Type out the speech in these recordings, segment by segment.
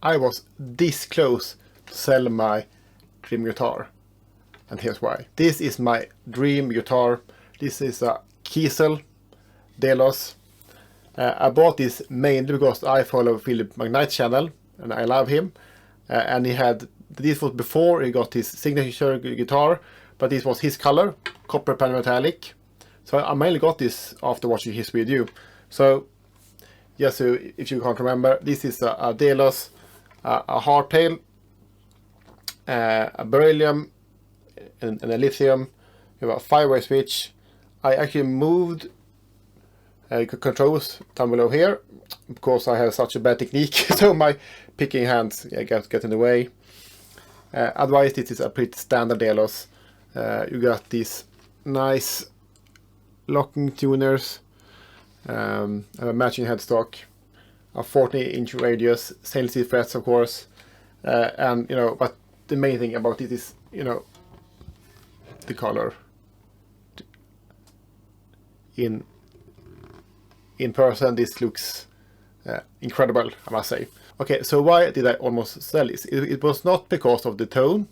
I was this close to sell my dream guitar. And here's why. This is my dream guitar. This is a Kiesel Delos. I bought this mainly because I follow Philip McKnight's channel and I love him. And he had, this was before he got his signature guitar, but this was his color, copper pan metallic. So I mainly got this after watching his video. So, yes, so if you can't remember, this is a Delos, a hardtail, a beryllium, and a lithium. You have a 5-way switch. I actually moved controls down below here because I have such a bad technique, so my picking hands get in the way. Otherwise, this is a pretty standard Delos. You got these nice locking tuners, a matching headstock, a 40-inch radius, stainless steel frets, of course, and you know. But the main thing about it is, you know, the color. In person, this looks incredible, I must say. Okay, so why did I almost sell this? It was not because of the tone.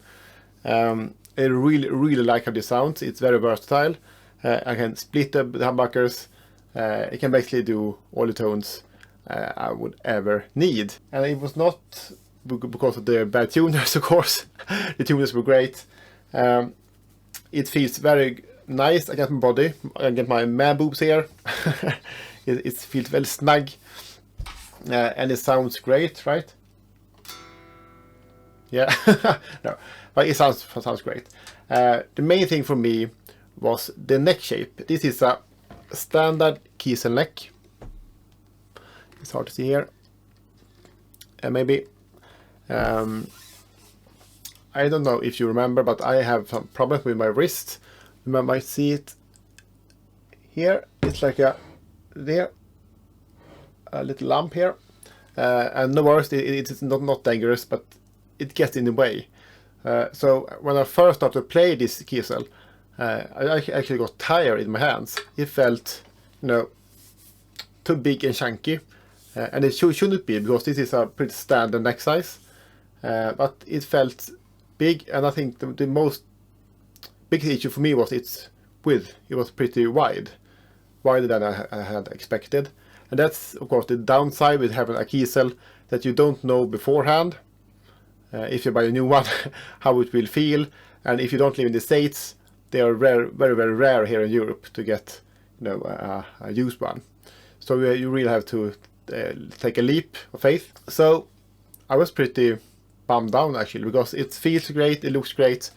I really like how this sounds. It's very versatile. I can split the humbuckers. I can basically do all the tones I would ever need. And it was not because of the bad tuners, of course. The tuners were great. It feels very nice against my body. I get my man boobs here. It feels very snug. And it sounds great, right? Yeah, no, but it sounds great. The main thing for me was the neck shape. This is a standard Kiesel neck. It's hard to see here. Maybe. I don't know if you remember, but I have some problems with my wrist. You might see it here. It's like a little lump here. And no worries, it's not dangerous, but it gets in the way. So when I first started to play this Kiesel, I actually got tired in my hands. It felt, you know, too big and chunky, and it shouldn't be, because this is a pretty standard neck size. But it felt big, and I think the most big issue for me was its width. It was pretty wide, wider than I had expected. And that's, of course, the downside with having a Kiesel, that you don't know beforehand, if you buy a new one, how it will feel. And if you don't live in the States, they are very rare here in Europe to get, you know, a used one. So you really have to take a leap of faith. So I was pretty bummed down, actually, because it feels great, it looks great,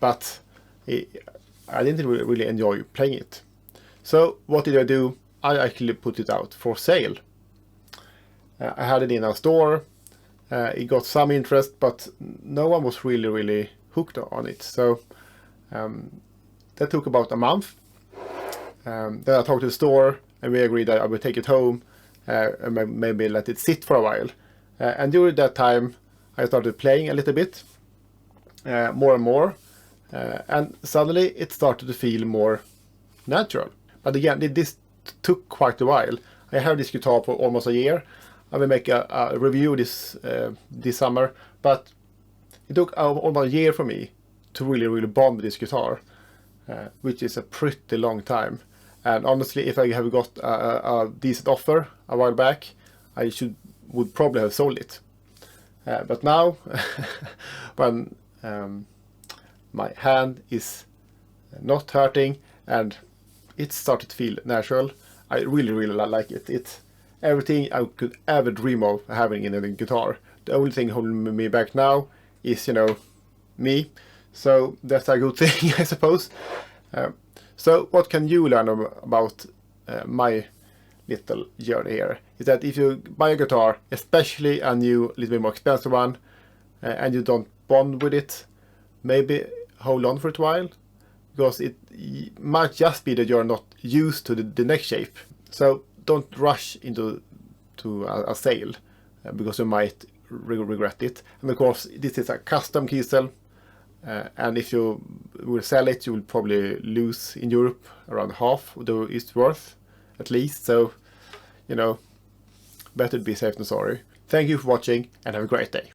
but I didn't really enjoy playing it. So what did I do? I actually put it out for sale. I had it in a store. It got some interest, but no one was really hooked on it. So that took about a month. Then I talked to the store, and we agreed that I would take it home and maybe let it sit for a while. And during that time, I started playing a little bit, more and more, and suddenly it started to feel more natural. But again, this took quite a while. I have this guitar for almost a year. I will make a review this summer, but it took almost a year for me to really bond with this guitar, which is a pretty long time. And honestly, if I have got a decent offer a while back, I would probably have sold it. But now, when my hand is not hurting and it started to feel natural, I really like it. It's everything I could ever dream of having in a guitar. The only thing holding me back now is, you know, me. So that's a good thing, I suppose. So what can you learn about my little journey here? Is that if you buy a guitar, especially a new, little bit more expensive one, and you don't bond with it, maybe hold on for a while, because it might just be that you're not used to the neck shape. So don't rush into a sale, because you might regret it. And of course, this is a custom Kiesel, and if you will sell it, you will probably lose in Europe around half of it's worth, at least. So, you know, better to be safe than sorry. Thank you for watching and have a great day.